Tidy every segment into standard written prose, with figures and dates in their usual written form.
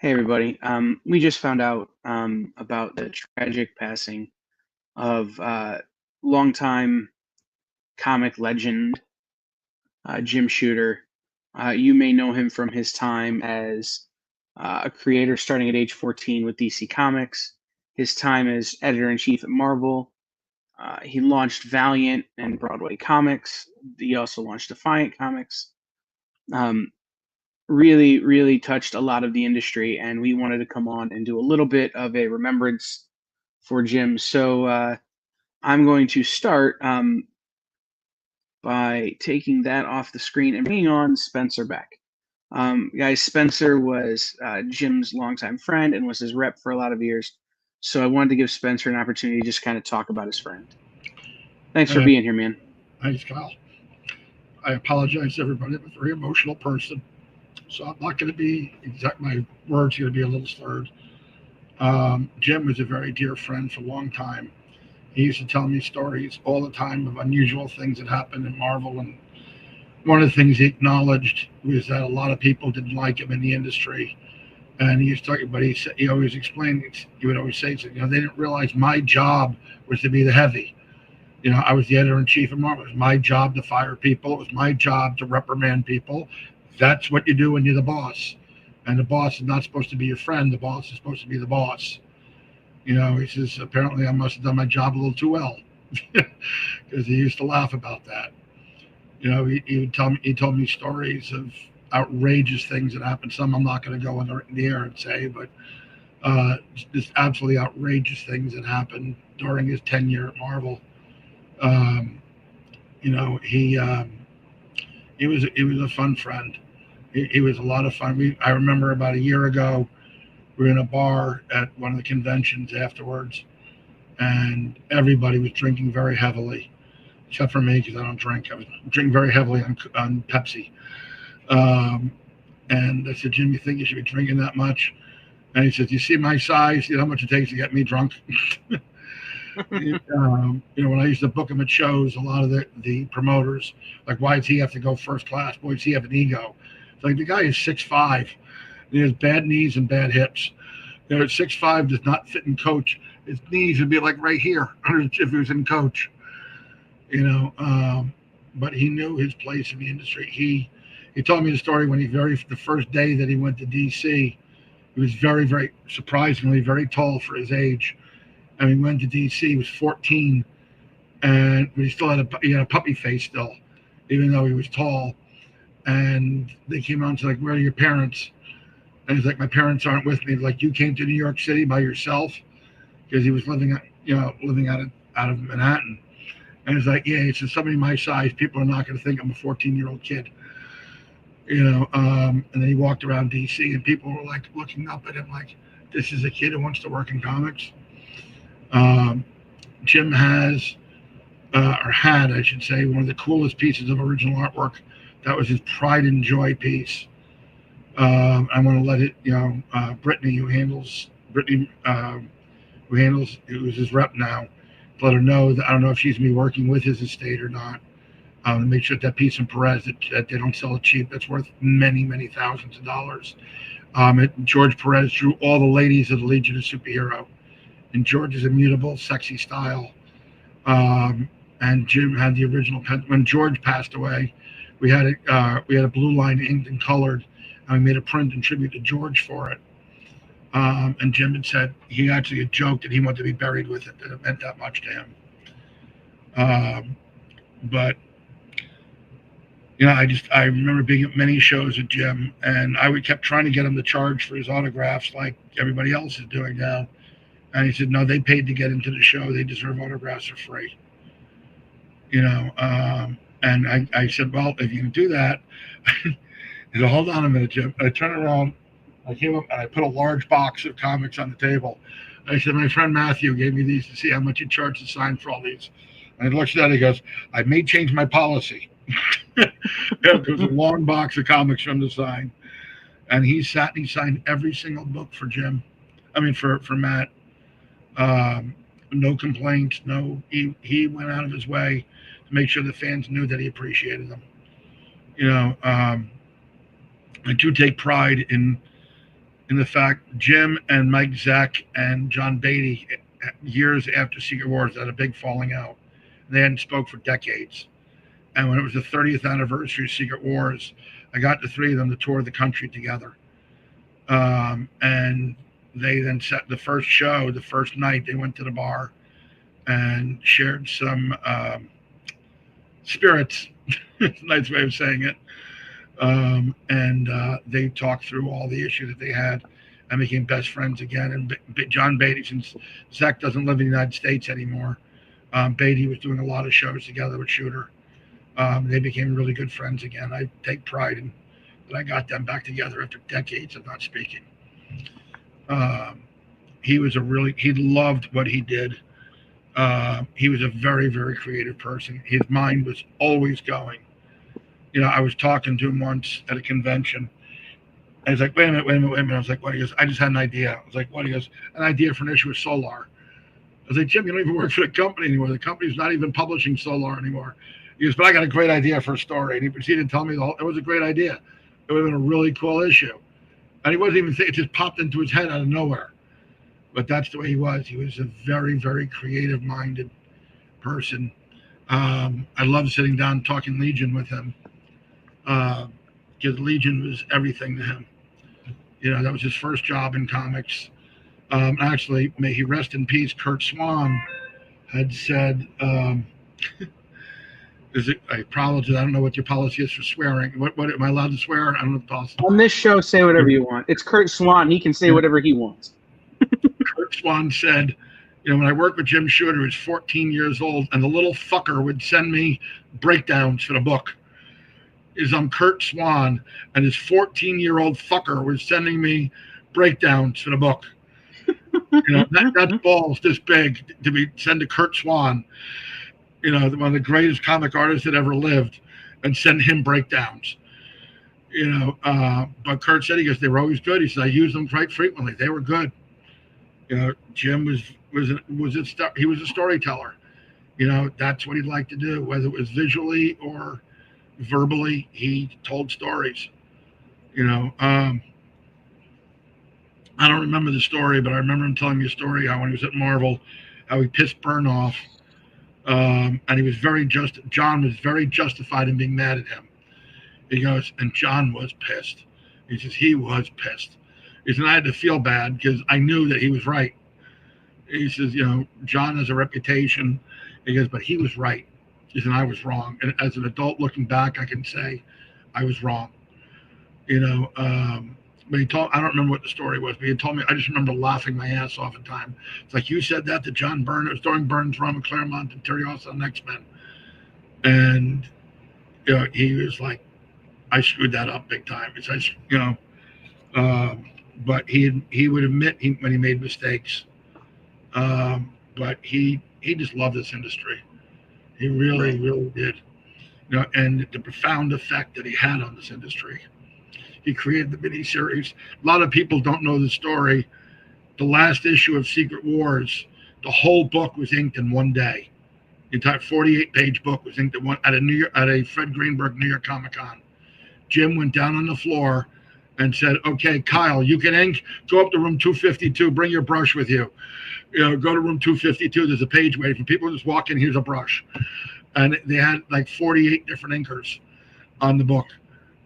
Hey everybody. We just found out about the tragic passing of longtime comic legend Jim Shooter. You may know him from his time as a creator starting at age 14 with DC Comics, his time as editor in chief at Marvel. He launched Valiant and Broadway Comics. He also launched Defiant Comics. Um, really touched a lot of the industry, and we wanted to come on and do a little bit of a remembrance for Jim. So I'm going to start by taking that off the screen and bringing on Spencer back. Guys, Spencer was Jim's longtime friend and was his rep for a lot of years. So I wanted to give Spencer an opportunity to just kind of talk about his friend. Thanks for Uh, being here, man. Thanks, Kyle. I apologize to everybody. I'm a very emotional person, so I'm not going to be exact. My words are going to be a little slurred. Jim was a very dear friend for a long time. He used to tell me stories all the time of unusual things that happened in Marvel, and one of the things he acknowledged was that a lot of people didn't like him in the industry. And he used to talk, but he always explained. He would always say, they didn't realize my job was to be the heavy. I was the editor in chief of Marvel. It was my job to fire people. It was my job to reprimand people. That's what you do when you're the boss. And the boss is not supposed to be your friend. The boss is supposed to be the boss. He says, apparently I must have done my job a little too well. Because he used to laugh about that. He would tell me, he told me stories of outrageous things that happened. Some I'm not going to go in the air and say, but just absolutely outrageous things that happened during his tenure at Marvel. Um, you know, he was a fun friend. He was a lot of fun. I remember about a year ago, we were in a bar at one of the conventions afterwards, and everybody was drinking very heavily, except for me because I don't drink. I was drinking very heavily on Pepsi. Um, and I said, Jim, you think you should be drinking that much? And he says, you see my size? You know how much it takes to get me drunk? When I used to book him at shows, a lot of the promoters, like, why does he have to go first class? Boy, does he have an ego? It's like the guy is 6'5". He has bad knees and bad hips. 6'5" does not fit in coach. His knees would be like right here if he was in coach. You know, but he knew his place in the industry. He told me the story when the first day that he went to DC. He was very surprisingly very tall for his age. And he went to DC. He was 14, but he had a puppy face still, even though he was tall. And they came out and said, like, where are your parents? And he's like, my parents aren't with me. Like, you came to New York City by yourself, because he was living out of Manhattan. And he's like, yeah, it's just somebody my size. People are not going to think I'm a 14-year-old kid. And then he walked around DC, and people were like looking up at him like, this is a kid who wants to work in comics. Um, Jim or had, I should say, one of the coolest pieces of original artwork. That was his Pride and Joy piece. I want to let Brittany, who was his rep now, to let her know that I don't know if she's going to be working with his estate or not. To make sure that piece in Perez that they don't sell it cheap. That's worth many thousands of dollars. George Perez drew all the ladies of the Legion of Superhero, and George's immutable, sexy style. And Jim had the original pen. When George passed away, we had a blue line inked and colored, and we made a print in tribute to George for it. And Jim had said he actually had joked that he wanted to be buried with it, that it meant that much to him. But I remember being at many shows with Jim, and I would kept trying to get him to charge for his autographs like everybody else is doing now. And he said, no, they paid to get into the show. They deserve autographs for free. And I said, well, if you can do that, he said, hold on a minute, Jim. I turned around, I came up, and I put a large box of comics on the table. I said, my friend Matthew gave me these to see how much he charged to sign for all these. And he looks at it, he goes, I may change my policy. There was a long box of comics from the sign. And he sat and he signed every single book for Jim. I mean, for Matt. No complaints. No, he went out of his way to make sure the fans knew that he appreciated them. I do take pride in the fact Jim and Mike Zeck and John Beatty, years after Secret Wars, had a big falling out. They hadn't spoke for decades. And when it was the 30th anniversary of Secret Wars, I got the three of them to tour the country together. And they then set the first show, the first night, they went to the bar and shared some spirits. It's a nice way of saying it. And they talked through all the issues that they had and became best friends again. And John Beatty, since Zach doesn't live in the United States anymore, Beatty was doing a lot of shows together with Shooter. They became really good friends again. I take pride in that I got them back together after decades of not speaking. He loved what he did. He was a very, very creative person. His mind was always going. I was talking to him once at a convention. And he's like, wait a minute. I was like, what? He goes, I just had an idea. I was like, what? He goes, an idea for an issue of Solar. I was like, Jim, you don't even work for the company anymore. The company's not even publishing Solar anymore. He goes, but I got a great idea for a story. And he proceeded to tell me it was a great idea. It would have been a really cool issue. And he wasn't even thinking, it just popped into his head out of nowhere. But that's the way he was. He was a very, very creative-minded person. I loved sitting down and talking Legion with him. Because Legion was everything to him. That was his first job in comics. Actually, may he rest in peace, Kurt Swan had said, I apologize, I don't know what your policy is for swearing. What am I allowed to swear? I don't know the policy. On this show, say whatever you want. It's Kurt Swan. He can say whatever he wants. Kurt Swan said, when I worked with Jim Shooter, he was 14 years old, and the little fucker would send me breakdowns for the book. I'm Kurt Swan, and this 14-year-old fucker was sending me breakdowns for the book. That ball's this big to be sent to Kurt Swan, one of the greatest comic artists that ever lived, and send him breakdowns. But Kurt said, he goes, they were always good. He said, I used them quite frequently. They were good. Jim he was a storyteller. That's what he'd like to do, whether it was visually or verbally. He told stories. I don't remember the story, but I remember him telling me a story how when he was at Marvel, how he pissed Byrne off, and John was very justified in being mad at him. He goes, and John was pissed. He says he was pissed. He said I had to feel bad because I knew that he was right. He says, John has a reputation. He goes, but he was right. He said I was wrong. And as an adult looking back, I can say I was wrong. But he told, I don't remember what the story was, but he told me, I just remember laughing my ass off at time. It's like, you said that to John Byrne. It was during Byrne's run with Claremont and Terry Austin on X-Men. And, he was like, I screwed that up big time. It's, but he would admit when he made mistakes. But he just loved this industry. He really, really did. And the profound effect that he had on this industry. He created the miniseries. A lot of people don't know the story. The last issue of Secret Wars, the whole book was inked in one day. The entire 48-page book was inked at a Fred Greenberg New York Comic Con. Jim went down on the floor and said, "Okay, Kyle, you can ink. Go up to room 252. Bring your brush with you. Go to room 252. There's a page waiting for people. Just walk in. Here's a brush." And they had like 48 different inkers on the book.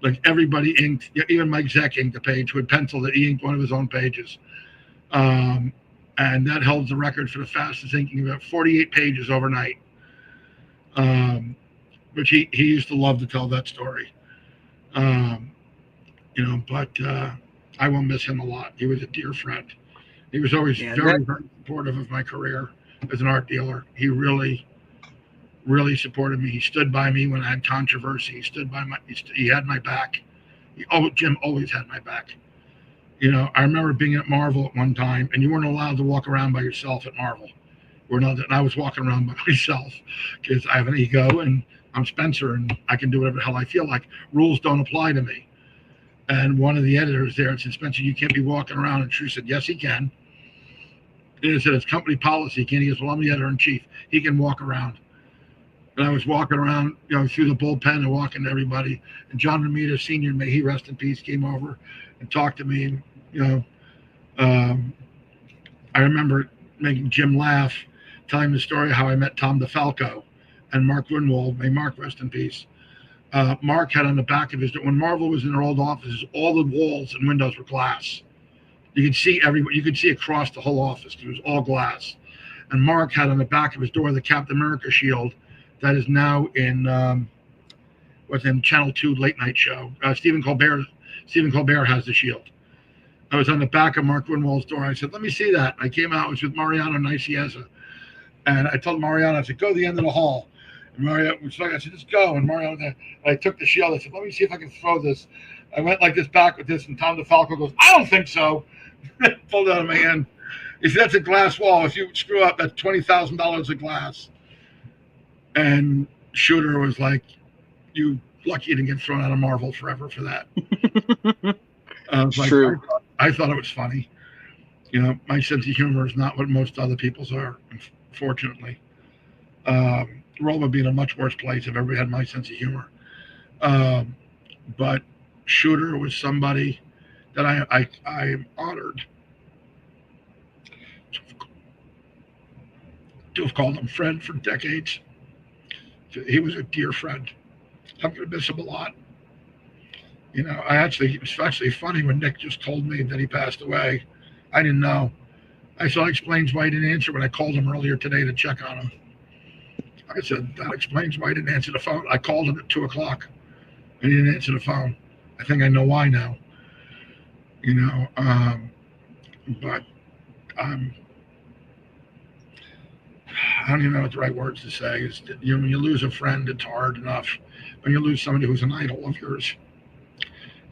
Like everybody inked, even Mike Zeck inked a page with pencil that he inked one of his own pages. And that held the record for the fastest inking, about 48 pages overnight. Which he used to love to tell that story. But I will miss him a lot. He was a dear friend. He was always very supportive of my career as an art dealer. He really, really supported me. He stood by me when I had controversy. He had my back. Jim always had my back. I remember being at Marvel at one time, and you weren't allowed to walk around by yourself at Marvel. And I was walking around by myself because I have an ego and I'm Spencer and I can do whatever the hell I feel like. Rules don't apply to me. And one of the editors there said, "Spencer, you can't be walking around." And she said, "Yes, he can." And he said, "It's company policy." He goes, "Well, I'm the editor-in-chief. He can walk around." And I was walking around, through the bullpen and walking to everybody. And John Romita Sr., may he rest in peace, came over and talked to me. And, Um, I remember making Jim laugh, telling the story how I met Tom DeFalco and Mark Grunwald. May Mark rest in peace. Mark had on the back of his, when Marvel was in their old offices, all the walls and windows were glass. You could see you could see across the whole office. It was all glass. And Mark had on the back of his door the Captain America shield that is now in what's in Channel 2 late night show. Stephen Colbert has the shield. I was on the back of Mark Grunwald's door. I said, "Let me see that." I came out. It was with Mariano Nicieza, and I told Mariano, I said, "Go to the end of the hall." And Mariano was like, I said, "Just go." And Mariano, I took the shield. I said, "Let me see if I can throw this." I went like this back with this, and Tom DeFalco goes, "I don't think so." Pulled out of my hand. He said, "That's a glass wall. If you screw up, that's $20,000 of glass." And Shooter was like, "You lucky you didn't get thrown out of Marvel forever for that." I was It's like, true. I thought it was funny. My sense of humor is not what most other people's are, unfortunately. The world would be in a much worse place if everybody had my sense of humor. Um, but Shooter was somebody that I am honored to have called him friend for decades. He was a dear friend. I'm going to miss him a lot. It was actually funny when Nick just told me that he passed away. I didn't know. I said, that explains why he didn't answer when I called him earlier today to check on him. I said, that explains why he didn't answer the phone. I called him at 2 o'clock and he didn't answer the phone. I think I know why now. You know, but um, I don't even know what the right words to say. When you lose a friend, it's hard enough. When you lose somebody who's an idol of yours,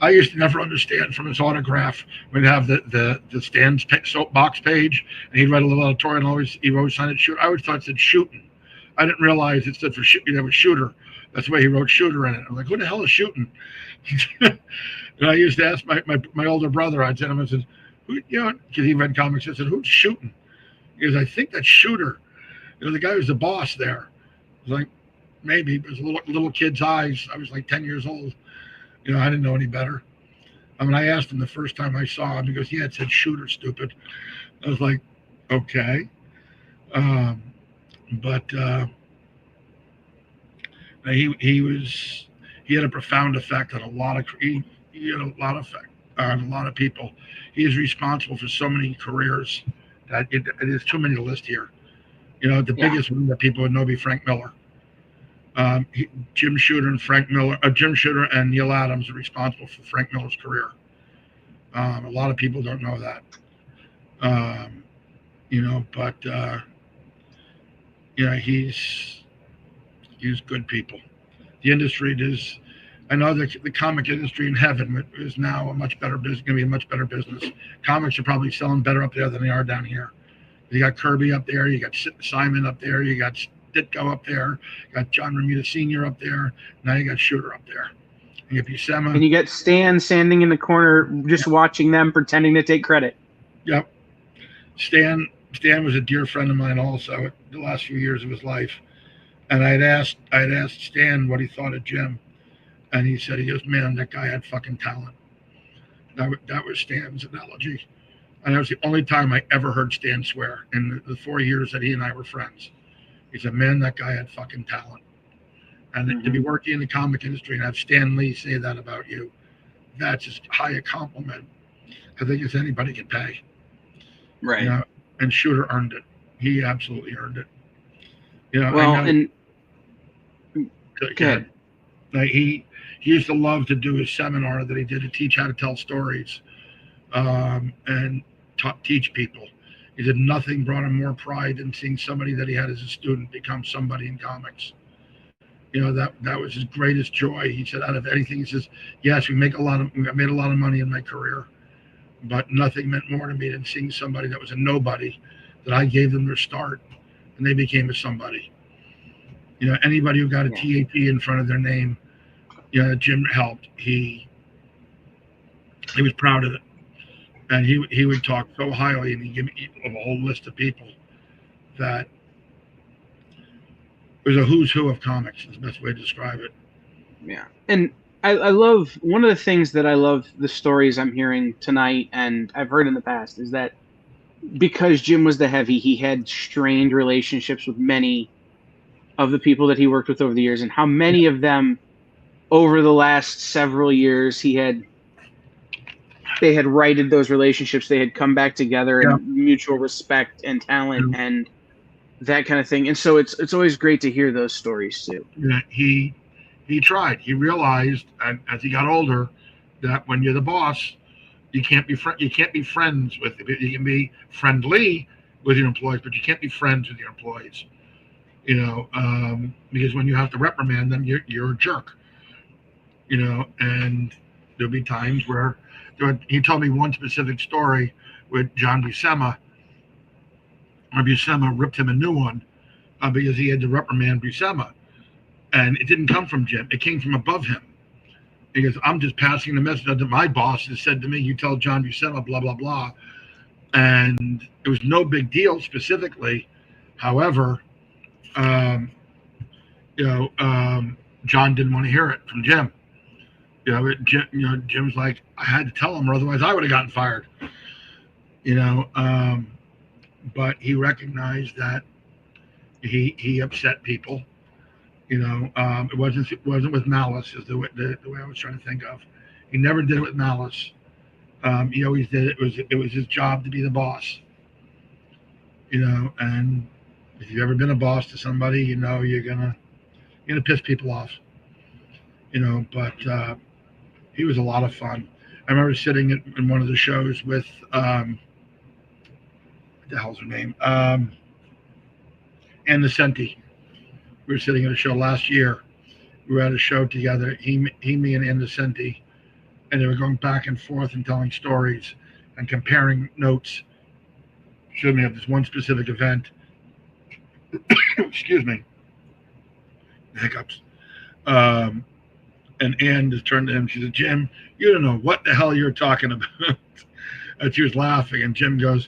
I used to never understand from his autograph. We'd have the Stan's soapbox page, and he'd write a little editorial, and he always signed it shoot. I always thought it said shooting. I didn't realize it stood for was shooter. That's the way he wrote shooter in it. I'm like, who the hell is shooting? And I used to ask my older brother. I'd send him and said, who, because he read comics. I said, who's shooting? He goes, I think that's shooter. The guy who's the boss there. I was like, maybe. It was a little kid's eyes. I was like 10 years old. I didn't know any better. I mean, I asked him the first time I saw him. He goes, yeah, it said shooter, stupid. I was like, okay. But he had a profound effect on a lot of he had a lot of effect on a lot of people. He is responsible for so many careers that it is too many to list here. The Yeah. biggest one that people would know be Frank Miller. Jim Shooter and Jim Shooter and Neil Adams are responsible for Frank Miller's career. A lot of people don't know that. But he's good people. The industry is. I know the comic industry in heaven is now a much better business. Going to be a much better business. Comics are probably selling better up there than they are down here. You got Kirby up there. You got Simon up there. You got Ditko up there. You got John Romita Sr. up there. Now you got Shooter up there. And you have Buscema. And you get Stan standing in the corner, just watching them, pretending to take credit. Yep. Stan was a dear friend of mine also at the last few years of his life. And I'd asked Stan what he thought of Jim. And he goes, man, that guy had fucking talent. That was Stan's analogy. And that was the only time I ever heard Stan swear in the 4 years that he and I were friends. He said, man, that guy had fucking talent. And to be working in the comic industry and have Stan Lee say that about you, that's as high a compliment I think as anybody can pay. Right. And Shooter earned it. He absolutely earned it. Well, and good. Like he used to love to do his seminar that he did to teach how to tell stories and teach people. He said nothing brought him more pride than seeing somebody that he had as a student become somebody in comics. That was his greatest joy. He said, out of anything, he says, yes, I made a lot of money in my career, but nothing meant more to me than seeing somebody that was a nobody, that I gave them their start, and they became a somebody. Anybody who got a TAP in front of their name, Jim helped. He was proud of it, and he would talk so highly, and he'd give me a whole list of people that it was a who's who of comics. Is the best way to describe it. Yeah, and I love one of the things that I love the stories I'm hearing tonight and I've heard in the past is that because Jim was the heavy, he had strained relationships with many of the people that he worked with over the years, and how Yeah, many of them over the last several years they had righted those relationships, they had come back together, yeah, and mutual respect and talent yeah. and that kind of thing. And so it's always great to hear those stories too. Yeah, he tried. He realized, and as he got older, that when you're the boss, you can't be friends with. You can be friendly with your employees, but you can't be friends with your employees. Because when you have to reprimand them, you're a jerk. And there'll be times where he told me one specific story with John Buscema. Or Buscema ripped him a new one because he had to reprimand Buscema, and it didn't come from Jim. It came from above him. He goes, I'm just passing the message that my boss has said to me, you tell John Buscema, blah, blah, blah. And it was no big deal specifically. However, um, John didn't want to hear it from Jim. Jim's like, I had to tell him, or otherwise I would have gotten fired. You know, but he recognized that he upset people. It wasn't with malice, is the way I was trying to think of. He never did it with malice. He always did it. It was his job to be the boss. And if you've ever been a boss to somebody, you're gonna piss people off. But he was a lot of fun. I remember sitting in one of the shows with what the hell's her name? Ann Nesenti. We were sitting at a show last year. We were at a show together. He me, and Ann Nesenti, and they were going back and forth and telling stories and comparing notes. Showed me of this one specific event. Excuse me. Hiccups. And Ann just turned to him. She said, Jim, you don't know what the hell you're talking about. And she was laughing. And Jim goes,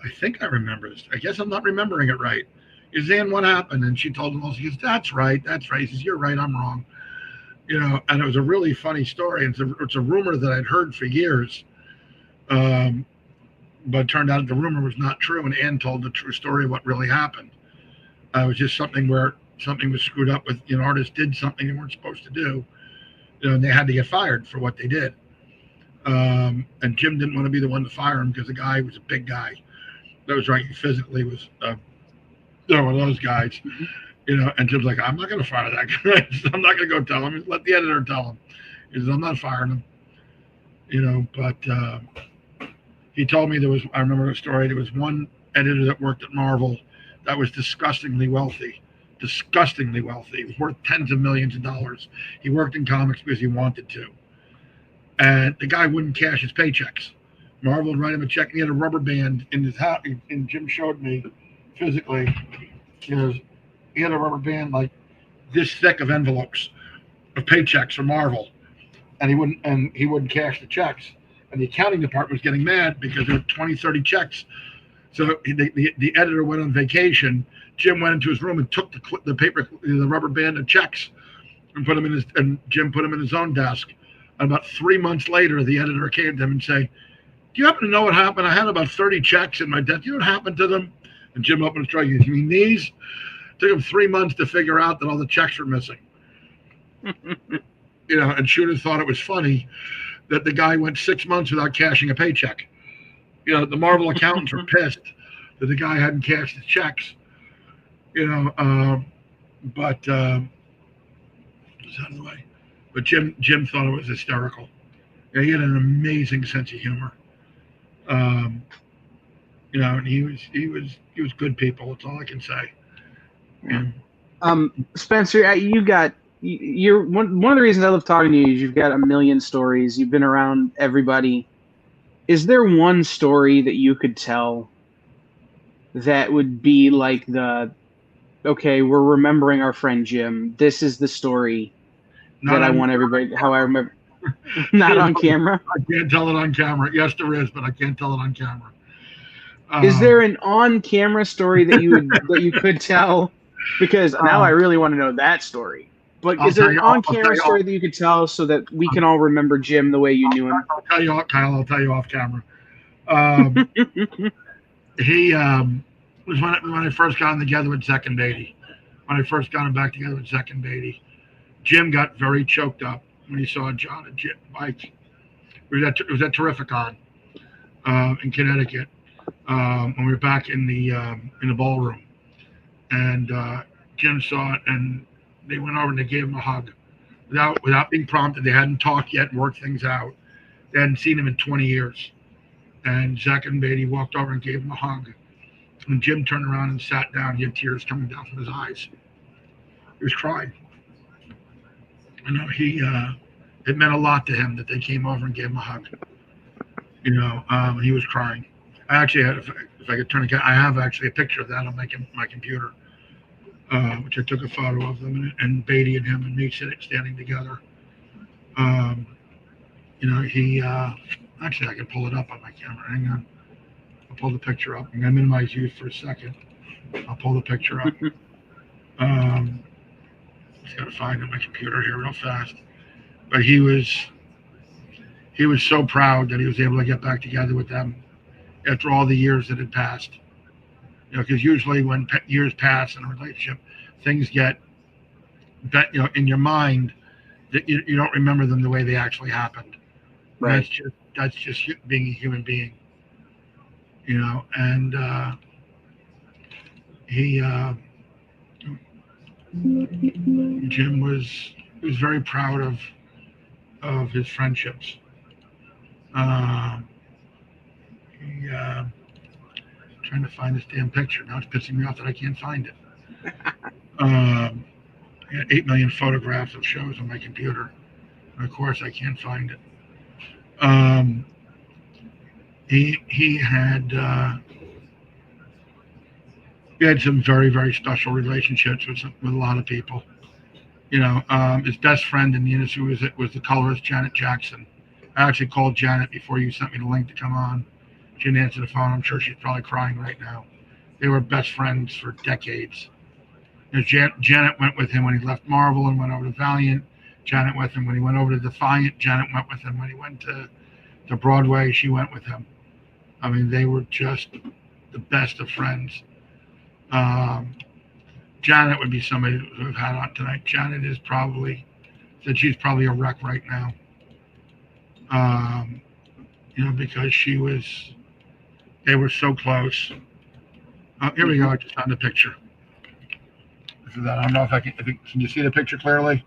I think I remember this. I guess I'm not remembering it right. He says, Ann, what happened? And she told him, she goes, that's right. That's right. He says, you're right. I'm wrong. And it was a really funny story. It's a rumor that I'd heard for years. But it turned out the rumor was not true. And Ann told the true story of what really happened. It was just something where something was screwed up with, artists did something they weren't supposed to do. And they had to get fired for what they did. And Jim didn't want to be the one to fire him because the guy was a big guy. That was right. He physically was one of those guys. And Jim's like, I'm not going to fire that guy. I'm not going to go tell him. Let the editor tell him. He says, I'm not firing him. But he told me I remember a story. There was one editor that worked at Marvel that was disgustingly wealthy. Disgustingly wealthy. He was worth tens of millions of dollars. He worked in comics because he wanted to. And the guy wouldn't cash his paychecks. Marvel would write him a check, and he had a rubber band in his house. And Jim showed me physically, he had a rubber band like this thick of envelopes of paychecks from Marvel, and he wouldn't cash the checks. And the accounting department was getting mad because there were 20, 30 checks. So the editor went on vacation. Jim went into his room and took the paper, the rubber band of checks, and Jim put them in his own desk. And about 3 months later, the editor came to him and said, do you happen to know what happened? I had about 30 checks in my desk. Do you know what happened to them? And Jim opened his drawer. You mean these? It took him 3 months to figure out that all the checks were missing. And Shooter thought it was funny that the guy went 6 months without cashing a paycheck. The Marvel accountants were pissed that the guy hadn't cashed his checks. But it's out of the way. But Jim thought it was hysterical. Yeah, he had an amazing sense of humor. And he was good people. That's all I can say. Spencer, you're one of the reasons I love talking to you is you've got a million stories. You've been around everybody. Is there one story that you could tell that would be like okay, we're remembering our friend Jim. This is the story that I want everybody, how I remember. Not on camera? I can't tell it on camera. Yes, there is, but I can't tell it on camera. Is there an on-camera story that you could tell? Because now I really want to know that story. But I'll is tell it an you. I'll tell on-camera you. I'll, story that you could tell so that we can all remember Jim the way you knew him? I'll tell you, Kyle. I'll tell you off camera. Um, he was when I first got him together with Zach and Beatty. When I first got him back together with Zach and Beatty, Jim got very choked up when he saw John and Jim, Mike. It was at Terrificon in Connecticut when we were back in the ballroom, and Jim saw it, and they went over and they gave him a hug without being prompted. They hadn't talked yet and worked things out. They hadn't seen him in 20 years, and Zach and Beatty walked over and gave him a hug. And Jim turned around and sat down. He had tears coming down from his eyes. He was crying. It meant a lot to him that they came over and gave him a hug. He was crying. I actually had, if I could turn it, I have actually a picture of that on my computer, which I took a photo of them and Beatty and him and me standing together. He actually I can pull it up on my camera. Hang on, I'll pull the picture up. I'm gonna minimize you for a second. I'll pull the picture up. Just gotta find it on my computer here real fast. But he was so proud that he was able to get back together with them after all the years that had passed. Because usually when years pass in a relationship, things get, in your mind that you don't remember them the way they actually happened. Right. That's just being a human being. And Jim was very proud of his friendships. Trying to find this damn picture. Now it's pissing me off that I can't find it. I had 8 million photographs of shows on my computer. And of course, I can't find it. He had some very, very special relationships with a lot of people. His best friend in the industry was the colorist Janet Jackson. I actually called Janet before you sent me the link to come on. She didn't answer the phone. I'm sure she's probably crying right now. They were best friends for decades. Janet went with him when he left Marvel and went over to Valiant. Janet with him when he went over to Defiant. Janet went with him when he went to Broadway. She went with him. I mean, they were just the best of friends. Janet would be somebody we've had on tonight. Janet said she's probably a wreck right now. Because they were so close. Here we go. I just found the picture. This is that. I don't know if can you see the picture clearly?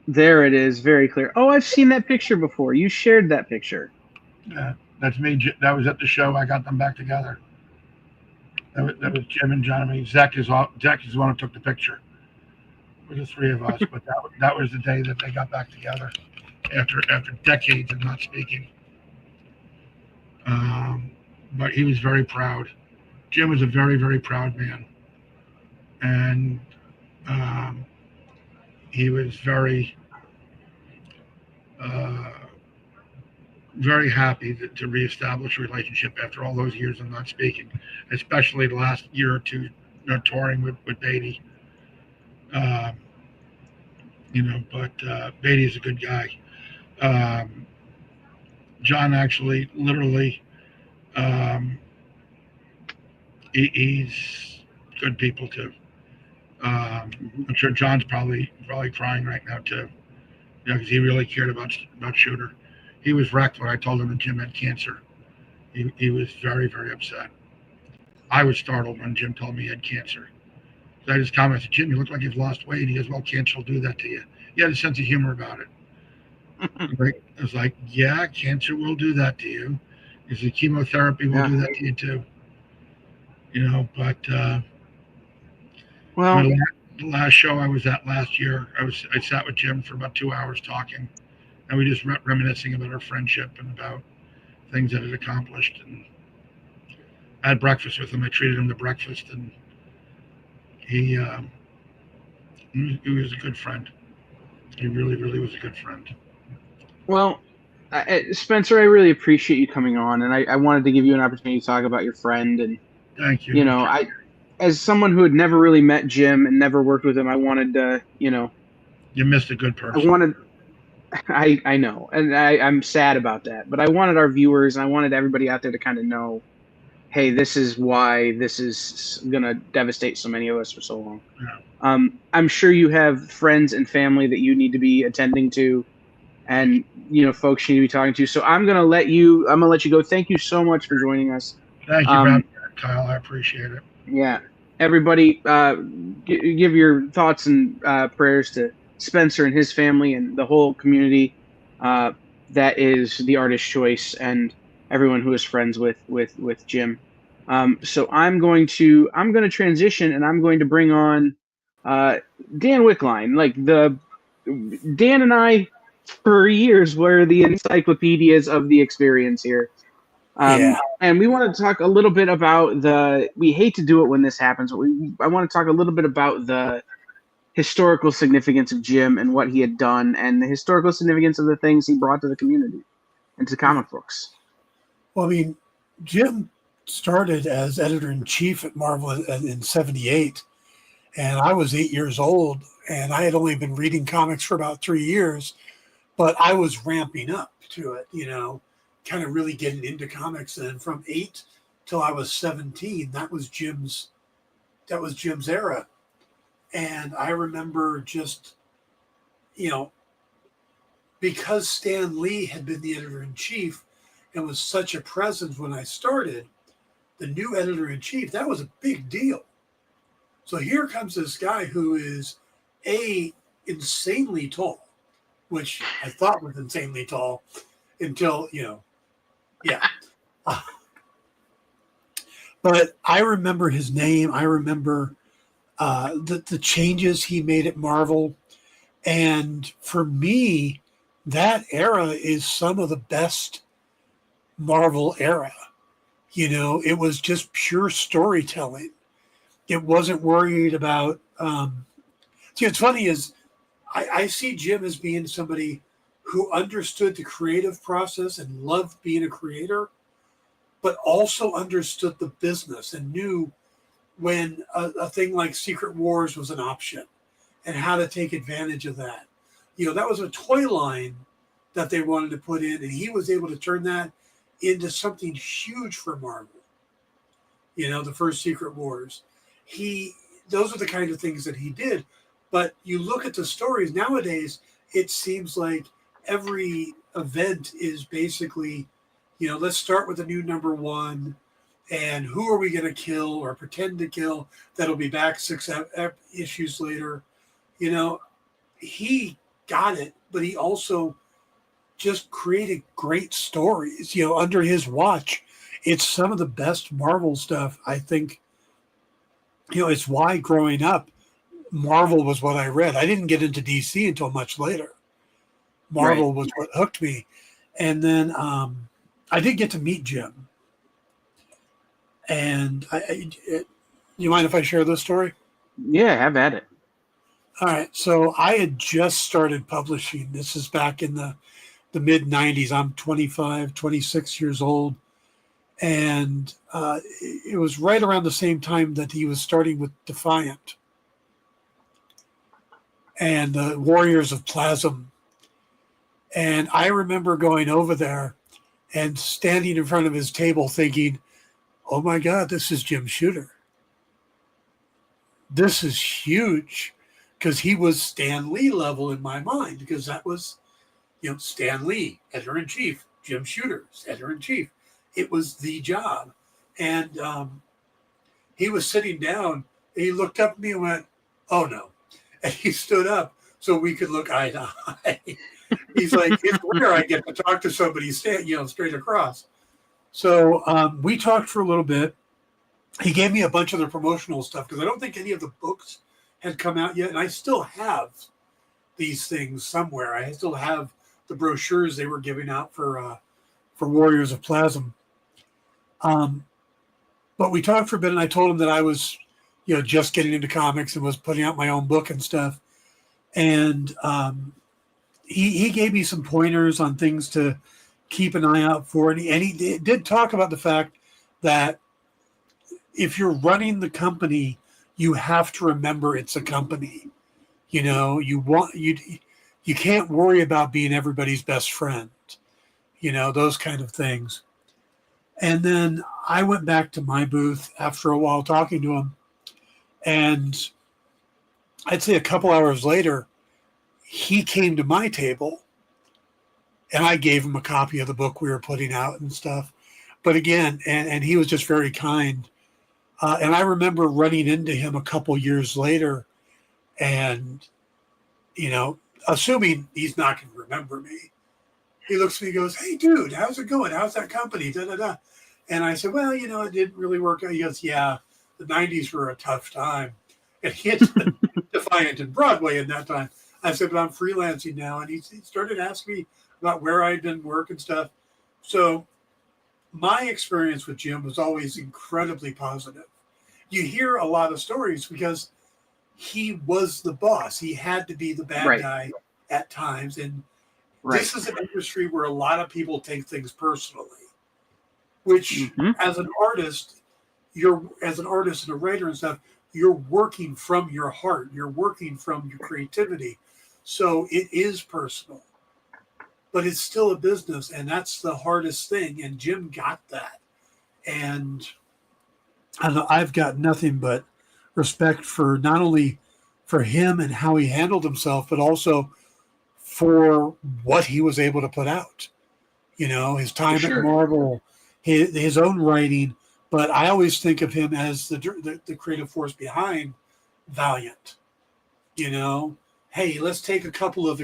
There it is, very clear. Oh, I've seen that picture before. You shared that picture. Yeah, that's me. That was at the show. I got them back together. That was Jim and John. I mean, Zach is the one who took the picture. It was the three of us, but that was the day that they got back together after decades of not speaking. But he was very proud. Jim was a very, very proud man, and he was very, very happy to reestablish a relationship after all those years of not speaking, especially the last year or two touring with Beatty. But Beatty is a good guy. John actually, literally, he's good people too. I'm sure John's probably crying right now too, because he really cared about Shooter. He was wrecked when I told him that Jim had cancer. He was very, very upset. I was startled when Jim told me he had cancer. So I just commented, Jim, you look like you've lost weight. He goes, well, cancer will do that to you. He had a sense of humor about it. I was like, yeah, cancer will do that to you. He said, chemotherapy will do that to you too. But well, the last show I was at last year, I sat with Jim for about 2 hours talking, and we just reminiscing about our friendship and about things that it accomplished. And I had breakfast with him. I treated him to breakfast, and he was a good friend. He really, really was a good friend. Well, Spencer, I really appreciate you coming on, and I wanted to give you an opportunity to talk about your friend. And thank you. as someone who had never really met Jim and never worked with him, I wanted to, You missed a good I person. wanted, I know, and I'm sad about that, but I wanted our viewers and I wanted everybody out there to kind of know, hey, this is why this is gonna devastate so many of us for so long. Yeah. I'm sure you have friends and family that you need to be attending to, Thank you. and folks you need to be talking to. So I'm gonna let you go. Thank you so much for joining us. Thank you for having Um, me, Kyle. I appreciate it. yeah, everybody, give your thoughts and prayers to Spencer and his family and the whole community. Uh, that is the Artist Choice and everyone who is friends with Jim. So I'm going to transition and I'm going to bring on uh, Dan Wickline. Like the Dan and I for years were the encyclopedias of the experience here. Yeah. And we want to talk a little bit about we hate to do it when this happens, but I want to talk a little bit about the historical significance of Jim and what he had done and the historical significance of the things he brought to the community and to Yeah. comic books. Well, I mean, Jim started as editor in chief at Marvel in '78, and I was 8 years old, and I had only been reading comics for about 3 years, but I was ramping up to it, kind of really getting into comics. And from 8 till I was 17, that was Jim's era. And I remember just, you know, because Stan Lee had been the editor in chief and was such a presence when I started, the new editor in chief, that was a big deal. So here comes this guy who is insanely tall, which I thought was insanely tall until, yeah. But I remember his name. I remember the changes he made at Marvel. And for me, that era is some of the best Marvel era. It was just pure storytelling. It wasn't worried about. See, what's funny is I see Jim as being somebody who understood the creative process and loved being a creator, but also understood the business and knew when a thing like Secret Wars was an option and how to take advantage of that. That was a toy line that they wanted to put in, and he was able to turn that into something huge for Marvel. The first Secret Wars. Those are the kind of things that he did. But you look at the stories nowadays, it seems like every event is basically, let's start with a new number one, and who are we going to kill or pretend to kill that'll be back 6 issues later. He got it, but he also just created great stories, under his watch. It's some of the best Marvel stuff, I think. It's why growing up, Marvel was what I read. I didn't get into DC until much later. Right. Marvel was what hooked me. And then I did get to meet Jim. And you mind if I share this story? Yeah, have at it. All right. So I had just started publishing. This is back in the mid 90s. I'm 25, 26 years old. And it was right around the same time that he was starting with Defiant and the Warriors of Plasm. And I remember going over there and standing in front of his table thinking, oh my God, this is Jim Shooter. This is huge, because he was Stan Lee level in my mind, because that was, Stan Lee, editor-in-chief, Jim Shooter, editor-in-chief. It was the job. And he was sitting down, and he looked up at me and went, oh no. And he stood up so we could look eye to eye. He's like, it's rare I get to talk to somebody straight across. So we talked for a little bit. He gave me a bunch of the promotional stuff because I don't think any of the books had come out yet. And I still have these things somewhere. I still have the brochures they were giving out for Warriors of Plasm. But we talked for a bit, and I told him that I was, just getting into comics and was putting out my own book and stuff. And he gave me some pointers on things to keep an eye out for. And he did talk about the fact that if you're running the company, you have to remember it's a company. You know, you can't worry about being everybody's best friend. You know, those kind of things. And then I went back to my booth after a while talking to him, and I'd say a couple hours later, he came to my table, and I gave him a copy of the book we were putting out and stuff. But again, and he was just very kind. And I remember running into him a couple years later, and you know, assuming he's not going to remember me, he looks at me and goes, "Hey, dude, how's it going? How's that company?" Da, da, da. And I said, "Well, you know, it didn't really work out." He goes, "Yeah, the '90s were a tough time." And he had been Defiant and Broadway in that time. I said, "But I'm freelancing now." And he started asking me about where I'd been working stuff. So my experience with Jim was always incredibly positive. You hear a lot of stories because he was the boss. He had to be the bad Right. guy at times. And Right. this is an industry where a lot of people take things personally, which Hmm. as an artist, as an artist and a writer and stuff, you're working from your heart. You're working from your creativity. So it is personal, but it's still a business. And that's the hardest thing. And Jim got that. And I don't know, I've got nothing but respect for not only for him and how he handled himself, but also for what he was able to put out. You know, his For time at sure. Marvel, his own writing. But I always think of him as the creative force behind Valiant. You know, hey, let's take a couple of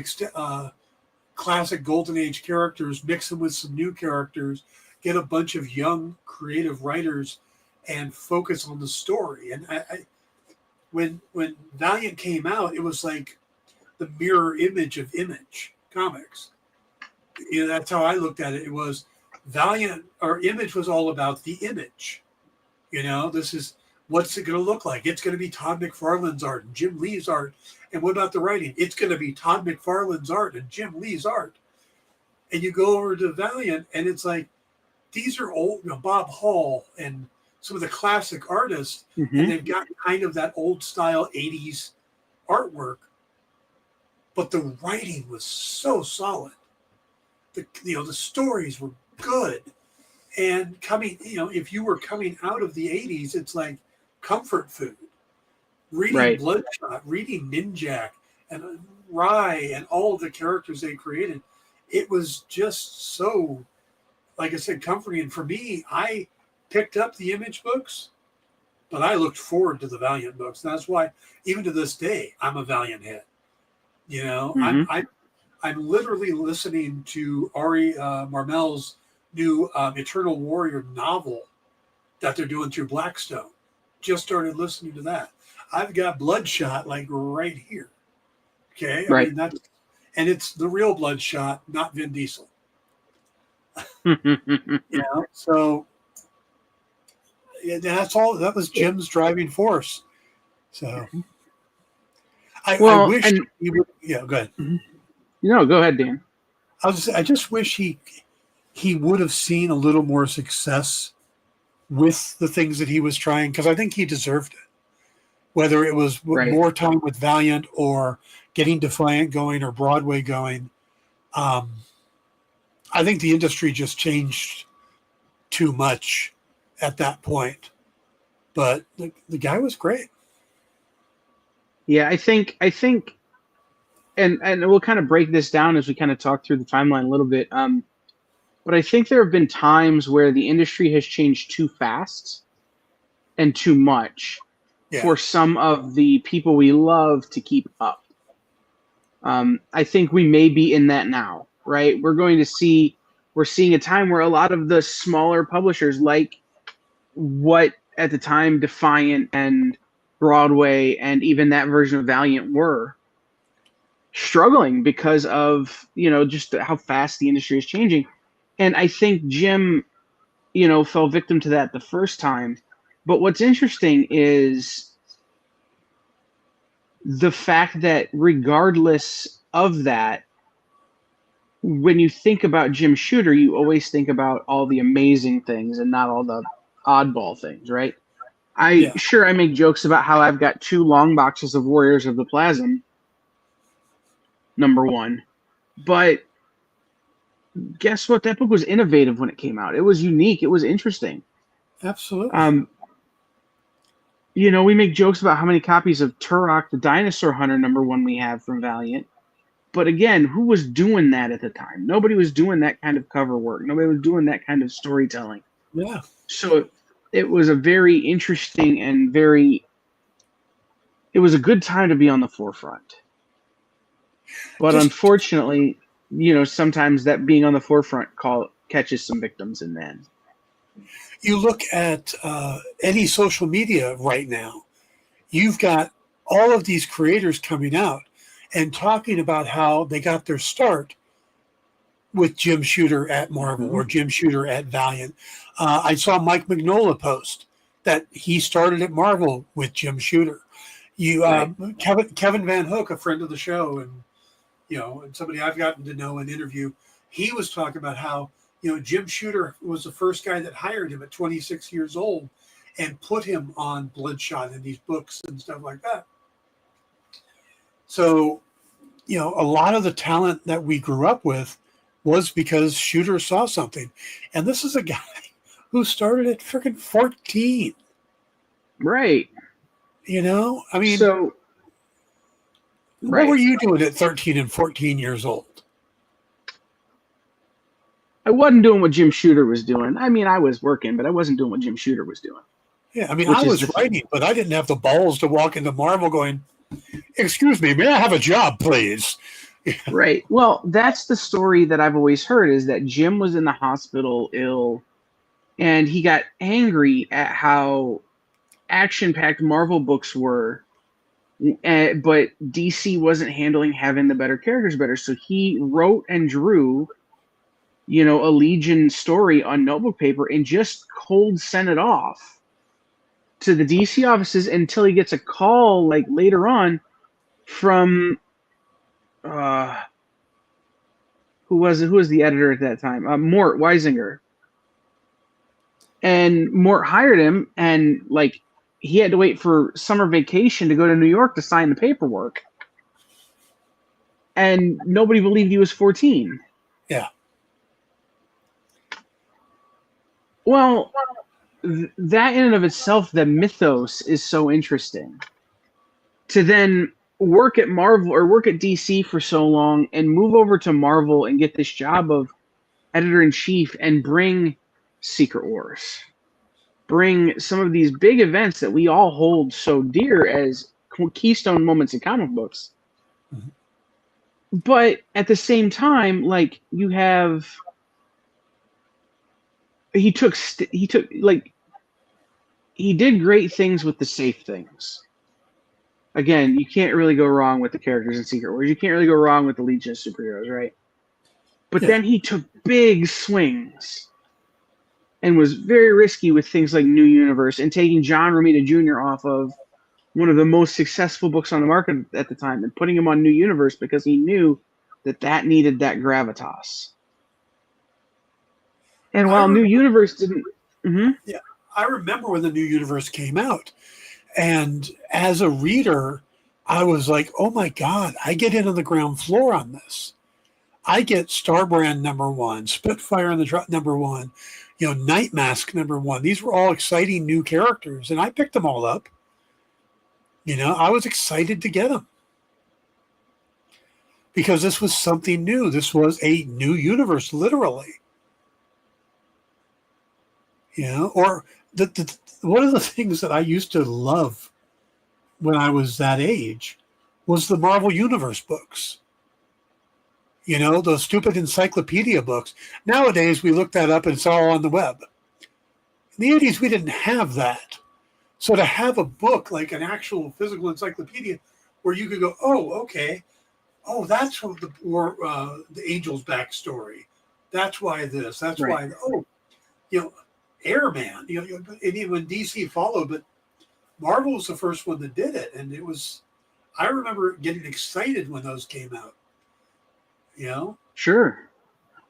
classic Golden Age characters, mix them with some new characters, get a bunch of young creative writers, and focus on the story. And when Valiant came out, it was like the mirror image of Image Comics. You know, that's how I looked at it. It was Valiant or Image was all about the image. You know, this is what's it going to look like? It's going to be Todd McFarlane's art and Jim Lee's art. And what about the writing? It's going to be Todd McFarlane's art and Jim Lee's art. And you go over to Valiant, and it's like these are old, you know, Bob Hall and some of the classic artists, and Hmm. they've got kind of that old style '80s artwork, but the writing was so solid. The stories were good, and coming, you know, if you were coming out of the '80s, it's like comfort food. Reading Right. Bloodshot, reading Ninjak, and Rye, and all of the characters they created, it was just so, like I said, comforting. And for me, I picked up the Image books, but I looked forward to the Valiant books. And that's why, even to this day, I'm a Valiant head. You know, Hmm. I'm literally listening to Ari Marmel's new Eternal Warrior novel that they're doing through Blackstone. Just started listening to that. I've got Bloodshot like right here. Okay, I Right. mean that's, and it's the real Bloodshot, not Vin Diesel. You know, so yeah, that's all. That was Jim's driving force. So I Well, wish and he would. Yeah, go ahead. no, go ahead, Dan. I just wish he would have seen a little more success with the things that he was trying, because I think he deserved it. Whether it was Right. more time with Valiant or getting Defiant going or Broadway going, um, I think the industry just changed too much at that point. But the guy was great. Yeah, I think, and we'll kind of break this down as we kind of talk through the timeline a little bit. But I think there have been times where the industry has changed too fast and too much Yeah, for some of the people we love to keep up. I think we may be in that now, right? We're seeing a time where a lot of the smaller publishers, like what at the time Defiant and Broadway and even that version of Valiant were, struggling because of, just how fast the industry is changing. And I think Jim, fell victim to that the first time. But what's interesting is the fact that regardless of that, when you think about Jim Shooter, you always think about all the amazing things and not all the oddball things, right? I Yeah, sure I make jokes about how I've got 2 long boxes of Warriors of the Plasm, #1. But guess what? That book was innovative when it came out. It was unique. It was interesting. absolutely. Um, we make jokes about how many copies of Turok the Dinosaur Hunter #1 we have from Valiant. But again, who was doing that at the time? Nobody was doing that kind of cover work. Nobody was doing that kind of storytelling. Yeah. So it was a very interesting and it was a good time to be on the forefront. But Just unfortunately, sometimes that being on the forefront catches some victims in the end. you look at any social media right now, you've got all of these creators coming out and talking about how they got their start with Jim Shooter at Marvel Mhm. or Jim Shooter at Valiant. I saw Mike Mignola post that he started at Marvel with Jim Shooter. You, Right. Kevin Van Hook, a friend of the show, and and somebody I've gotten to know and interview, he was talking about how Jim Shooter was the first guy that hired him at 26 years old and put him on Bloodshot and these books and stuff like that. So a lot of the talent that we grew up with was because Shooter saw something. And this is a guy who started at freaking 14. Right. I mean, So, what were right. you doing at 13 and 14 years old? I wasn't doing what Jim Shooter was doing. I mean, I was working, but I wasn't doing what Jim Shooter was doing, Yeah, I mean, I which is the was thing. writing, but I didn't have the balls to walk into Marvel going, "Excuse me, may I have a job, please?" Right. Well, that's the story that I've always heard is that Jim was in the hospital ill and he got angry at how action-packed Marvel books were, but DC wasn't handling having the better characters better. So he wrote and drew, a Legion story on notebook paper and just cold sent it off to the DC offices until he gets a call like later on from uh who was the editor at that time? Mort Weisinger. And Mort hired him and like he had to wait for summer vacation to go to New York to sign the paperwork. And nobody believed he was 14. Yeah, Well, that in and of itself, the mythos is so interesting. To then work at Marvel or work at DC for so long and move over to Marvel and get this job of editor in chief and bring Secret Wars, bring some of these big events that we all hold so dear as keystone moments in comic books. Mhm. But at the same time, like you have, he took like he did great things with the safe things. Again, you can't really go wrong with the characters in Secret Wars. You can't really go wrong with the Legion of Superheroes, right? But yeah. then he took big swings and was very risky with things like New Universe and taking John Romita Jr. off of one of the most successful books on the market at the time and putting him on New Universe because he knew that needed that gravitas. And I while New remember. Universe didn't, mhm, Yeah, I remember when the New Universe came out, and as a reader, I was like, "Oh my god, I get in on the ground floor on this." I get Starbrand #1, Spitfire and the Drop #1, Night Mask #1. These were all exciting new characters, and I picked them all up. I was excited to get them because this was something new. This was a new universe, literally. Or one of the things that I used to love when I was that age was the Marvel Universe books. Those stupid encyclopedia books. Nowadays, we look that up and it's all on the web. In the 80s, we didn't have that. So to have a book like an actual physical encyclopedia where you could go, oh, okay, oh, that's what the Angel's backstory. That's why this. That's right. why. Oh, you know, Airman. And even when DC followed, but Marvel was the first one that did it, and it was. I remember getting excited when those came out. Sure.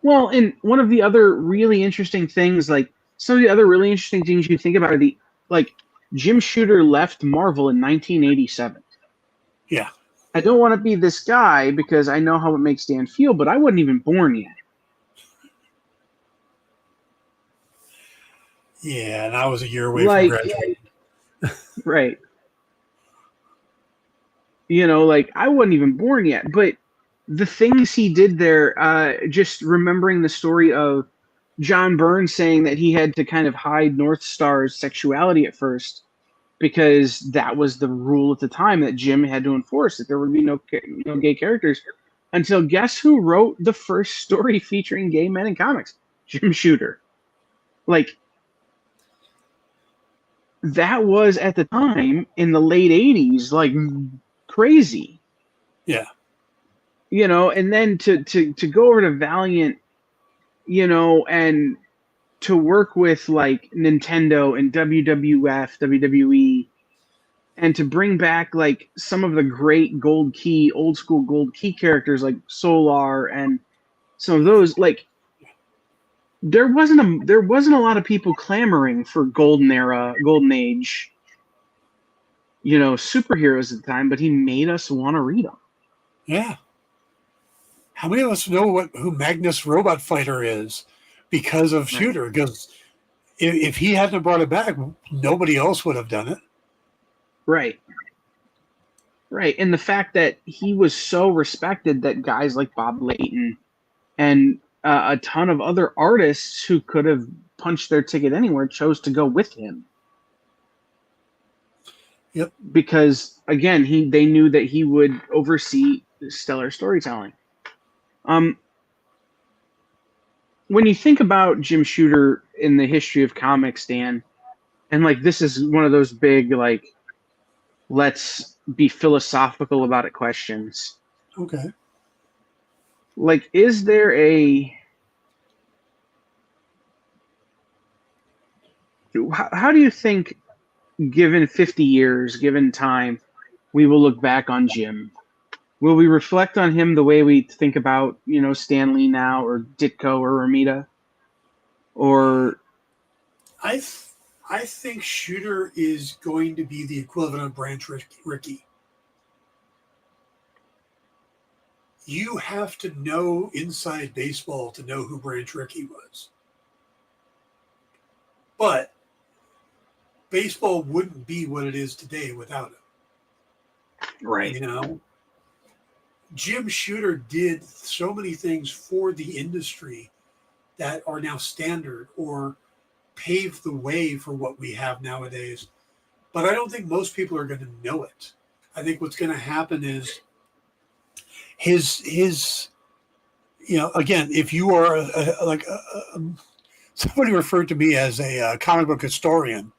Well, and one of the other really interesting things, like some of the other really interesting things you think about are like Jim Shooter left Marvel in 1987. Yeah. I don't want to be this guy because I know how it makes Dan feel, but I wasn't even born yet. Yeah, and I was a year away from Like, graduating. right. You know, like I wasn't even born yet, but the things he did there, just remembering the story of John Byrne saying that he had to kind of hide North Star's sexuality at first because that was the rule at the time that Jim had to enforce, that there would be no gay characters. Until guess who wrote the first story featuring gay men in comics? Jim Shooter. Like, that was at the time in the late 80s, like crazy. Yeah. You know, and then to go over to Valiant, you know, and to work with like Nintendo and WWF, WWE, and to bring back like some of the great old school Gold Key characters like Solar and some of those, like there wasn't a lot of people clamoring for golden age, you know, superheroes at the time, but he made us want to read them. Yeah. How many of us know who Magnus Robot Fighter is because of Shooter? Because if he hadn't brought it back, nobody else would have done it. Right. Right. And the fact that he was so respected that guys like Bob Layton and a ton of other artists who could have punched their ticket anywhere chose to go with him. Yep. Because again, they knew that he would oversee stellar storytelling. When you think about Jim Shooter in the history of comics, Dan, and like this is one of those big like let's be philosophical about it questions. Okay. Like, is there how do you think, given 50 years, given time, we will look back on Jim? Will we reflect on him the way we think about, you know, Stan Lee now, or Ditko, or Romita? Or I think Shooter is going to be the equivalent of Branch Rickey. You have to know inside baseball to know who Branch Rickey was. But baseball wouldn't be what it is today without him. right, You know? Jim Shooter did so many things for the industry that are now standard or paved the way for what we have nowadays. But I don't think most people are going to know it. I think what's going to happen is his you know, again, if you are somebody referred to me as a comic book historian,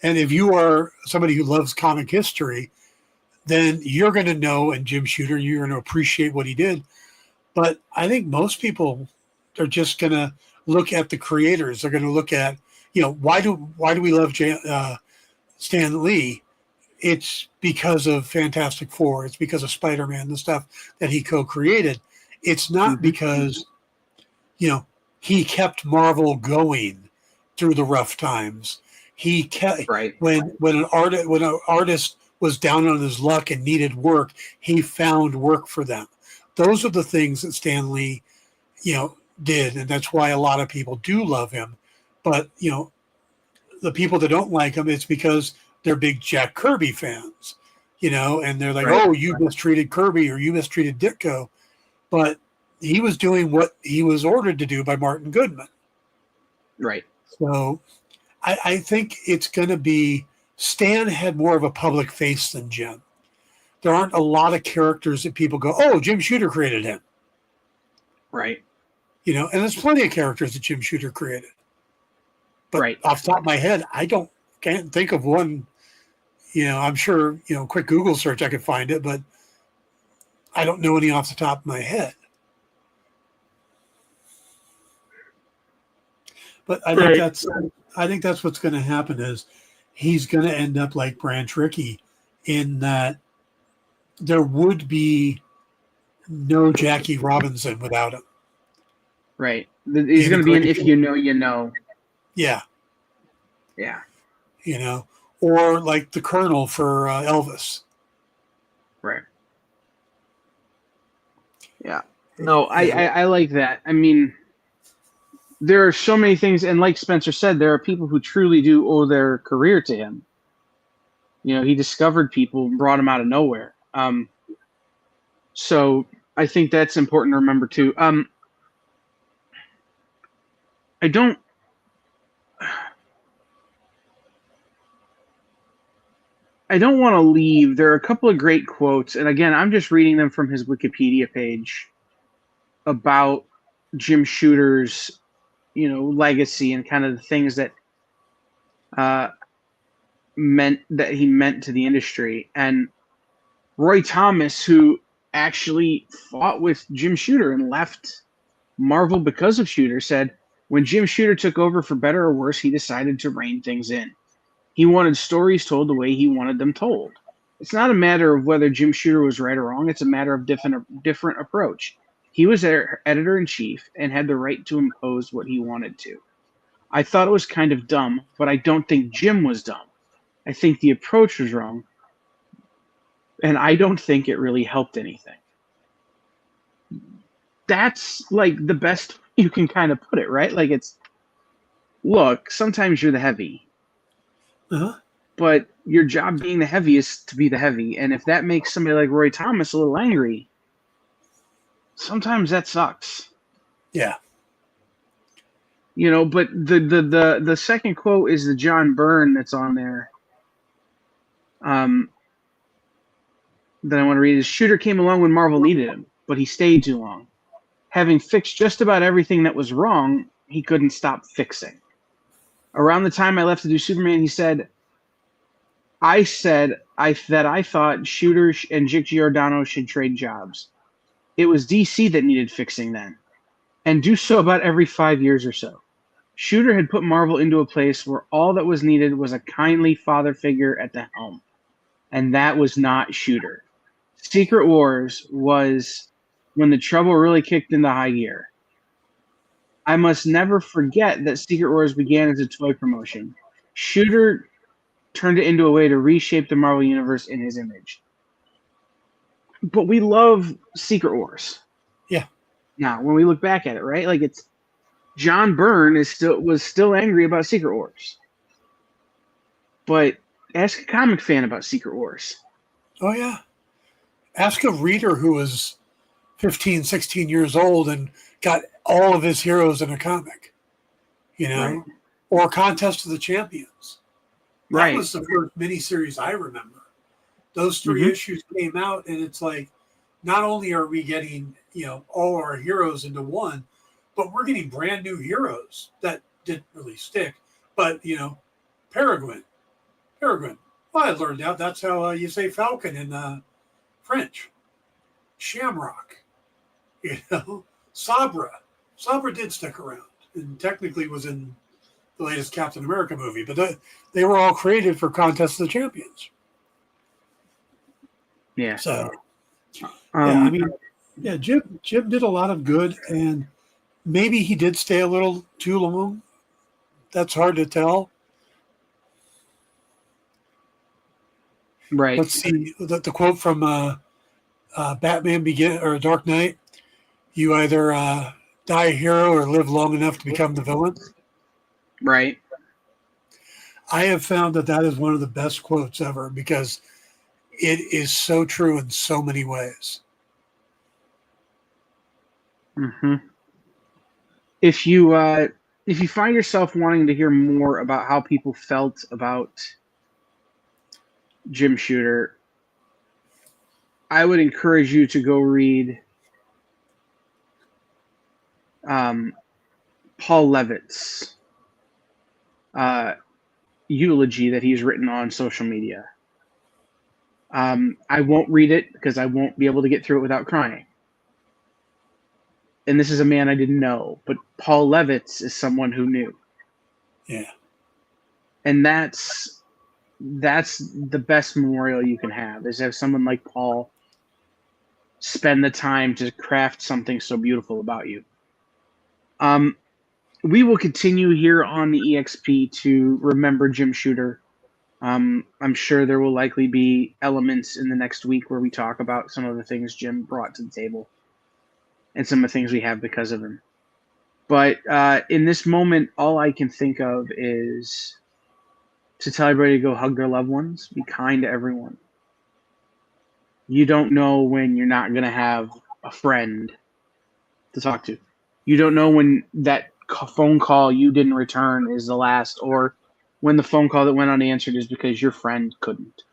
and if you are somebody who loves comic history, then you're going to know, and Jim Shooter, you're going to appreciate what he did. But I think most people are just going to look at the creators. They're going to look at, you know, why do we love Stan Lee? It's because of Fantastic Four. It's because of Spider-Man, the stuff that he co-created. It's not because, you know, he kept Marvel going through the rough times. He kept when an artist was down on his luck and needed work, he found work for them. Those are the things that Stan Lee, you know, did, and that's why a lot of people do love him. But, you know, the people that don't like him, it's because they're big Jack Kirby fans, you know, and they're like, oh, you mistreated Kirby or you mistreated Ditko. But he was doing what he was ordered to do by Martin Goodman. Right. So I think it's going to be, Stan had more of a public face than Jim. There aren't a lot of characters that people go, oh, Jim Shooter created him. Right. You know, and there's plenty of characters that Jim Shooter created. But off the top of my head, can't think of one. You know, I'm sure, you know, quick Google search, I could find it, but I don't know any off the top of my head. But I think that's what's going to happen is he's going to end up like Branch Rickey in that there would be no Jackie Robinson without him. Right. He's going to be an if you know, you know. Yeah. Yeah. You know, or like the Colonel for Elvis. Right. Yeah. No, Yeah. I like that. I mean, there are so many things, and like Spencer said, there are people who truly do owe their career to him. You know, he discovered people and brought them out of nowhere. So I think that's important to remember too. I don't. I don't want to leave. There are a couple of great quotes, and again, I'm just reading them from his Wikipedia page about Jim Shooter's, legacy and kind of the things that uh, he meant to the industry. And Roy Thomas, who actually fought with Jim Shooter and left Marvel because of Shooter, said when Jim Shooter took over, for better or worse, he decided to rein things in. He wanted stories told the way he wanted them told. It's not a matter of whether Jim Shooter was right or wrong. It's a matter of different approach. He was editor in chief and had the right to impose what he wanted to. I thought it was kind of dumb, but I don't think Jim was dumb. I think the approach was wrong, and I don't think it really helped anything. That's like the best you can kind of put it, right? Like look, sometimes you're the heavy, Uh-huh. but your job being the heavy is to be the heavy. And if that makes somebody like Roy Thomas a little angry, sometimes that sucks. Yeah. But the second quote is the John Byrne that's on there. That I want to read is Shooter came along when Marvel needed him, but he stayed too long. Having fixed just about everything that was wrong, he couldn't stop fixing. Around the time I left to do Superman, he said, I thought Shooter and Dick Giordano should trade jobs. It was DC that needed fixing then, and do so about every 5 years or so. Shooter had put Marvel into a place where all that was needed was a kindly father figure at the helm, and that was not Shooter. Secret Wars was when the trouble really kicked into high gear. I must never forget that Secret Wars began as a toy promotion. Shooter turned it into a way to reshape the Marvel Universe in his image. But we love Secret Wars. Yeah. Now, when we look back at it, right? Like it's John Byrne was still angry about Secret Wars. But ask a comic fan about Secret Wars. Oh, yeah. Ask a reader who was 15, 16 years old and got all of his heroes in a comic, Right. or Contest of the Champions. Right. That was the first miniseries I remember. Those 3 issues came out, and it's like, not only are we getting, all our heroes into one, but we're getting brand new heroes that didn't really stick. But, Peregrine. Well, I learned out that's how you say falcon in French. Shamrock. Sabra. Sabra did stick around and technically was in the latest Captain America movie, but they were all created for Contest of the Champions. Yeah. So, I mean, Jim did a lot of good, and maybe he did stay a little too long. That's hard to tell. Right. Let's see the quote from Batman or Dark Knight. You either die a hero or live long enough to become the villain. Right. I have found that is one of the best quotes ever because it is so true in so many ways. Mm-hmm. If you find yourself wanting to hear more about how people felt about Jim Shooter, I would encourage you to go read Paul Levitt's eulogy that he's written on social media. I won't read it because I won't be able to get through it without crying. And this is a man I didn't know, but Paul Levitz is someone who knew. Yeah. And that's the best memorial you can have, is have someone like Paul spend the time to craft something so beautiful about you. We will continue here on the EXP to remember Jim Shooter. I'm sure there will likely be elements in the next week where we talk about some of the things Jim brought to the table and some of the things we have because of him. But in this moment, all I can think of is to tell everybody to go hug their loved ones, be kind to everyone. You don't know when you're not going to have a friend to talk to. You don't know when that phone call you didn't return is the last, or when the phone call that went unanswered is because your friend couldn't.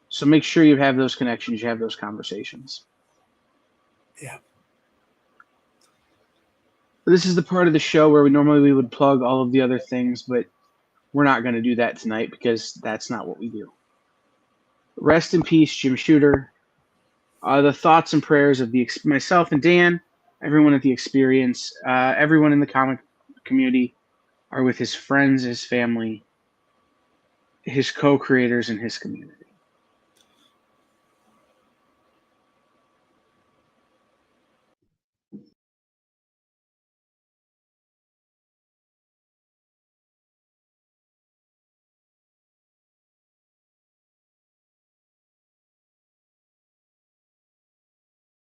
So make sure you have those connections, you have those conversations. Yeah. This is the part of the show where we would plug all of the other things, but we're not going to do that tonight because that's not what we do. Rest in peace, Jim Shooter. The thoughts and prayers of myself and Dan, everyone at the experience, everyone in the comic community are with his friends, his family, his co-creators, and his community.